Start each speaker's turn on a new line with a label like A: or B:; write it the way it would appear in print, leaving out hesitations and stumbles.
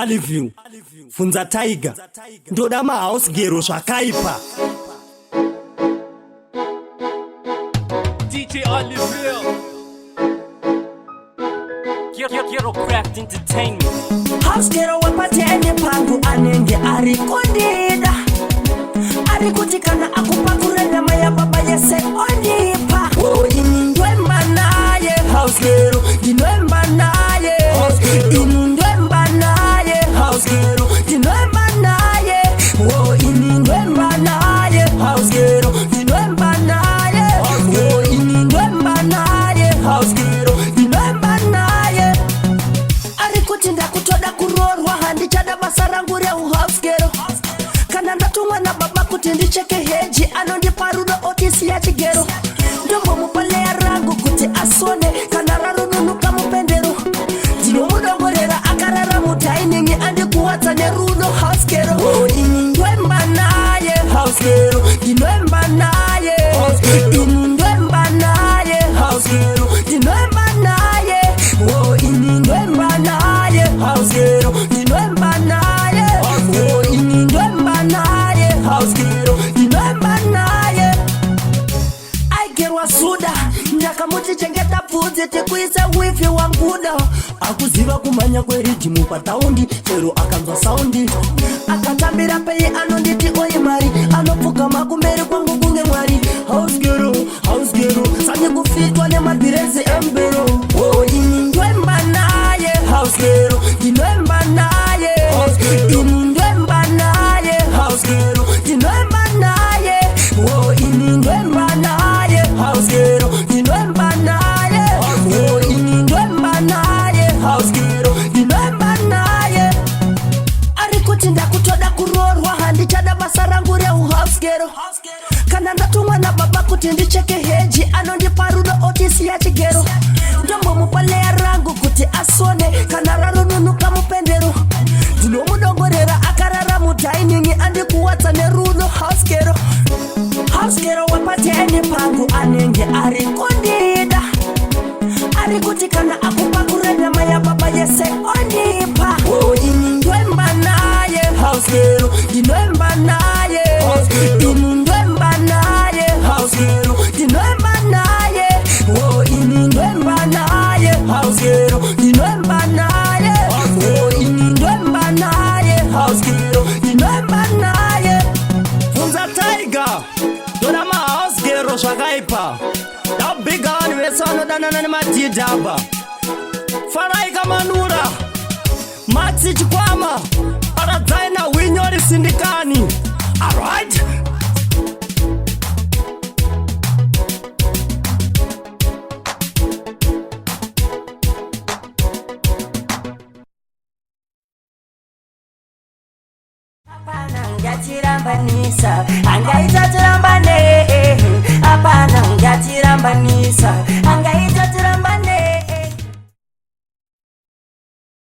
A: Aliview Funza Tiger ndoda mahouse gero zvakaipa
B: DJ Aliview Gero Craft Entertainment
C: House gero wapatene pangu anenge ari kundida ari kuti kana akupakura nyama ya baba yese onipa inindwemba naye house gero inwemba naye inindwemba naye house gero inwemba naye inindwemba naye house gero inwemba naye inindwemba naye house gero inwemba naye ari kuti ndakutoda kurorwa handichada basa rangu reuhouse gero kana ndatumwa na baba kuti ndicheke heji anondipa rudo otisi ya chigero ndombo mupalea rangu kuti asone kana rarununuka mupendero ndinomudongorera akarara mutainingi andikuwadza nerudo house gero inindwemba naye house gero ndinwemba naye inindwemba naye house gero ndinwemba naye inindwemba naye house gero ndinwemba naye inindwemba naye house gero ndinwemba naye aigerwa suda ndakamuchichengeta bvudzi tekuisa wifi wanguda akuziva kumhanya kwerijimu pataundi chero akanzwa saundi akatambira pei anonditi oye mari anopfugama kumberi kwangu kunge mwari house gero sanye kufitwa nemabhirezi embero inindwemba naye house gero ndinwemba naye inindwemba naye house gero ndinwemba naye inindwemba naye house gero ndinwemba naye inindwemba naye house gero ndinwemba naye ari kuti ndakutoda kurorwa handichada basa rangu reuhouse gero kana ndatumwa na baba kuti ndicheke heji anondipa rudo otisi ya chigero ndombo mupalea rangu kuti asone kana rarununuka mupendero ndinomudongorera akarara mutainingi andikuwadza nerudo house gero wapatene pangu anenge ari kundida ari kuti kana akupakura nyama ya baba yese onipa inindwemba naye house gero ndinwemba naye inindwemba naye house gero ndinwemba naye inindwemba naye house gero ndinwemba naye inindwemba naye house gero ndinwemba naye
A: Funza Tiger ndoda mahouse gero zvakaipa ndabigani vese vanodanana nemadhidhaba Faraika Manura Matsi Chikwama aradzai na Winyori Sindikani alright
C: Ngatirambanisa angaita tirambane apana ngatirambanisa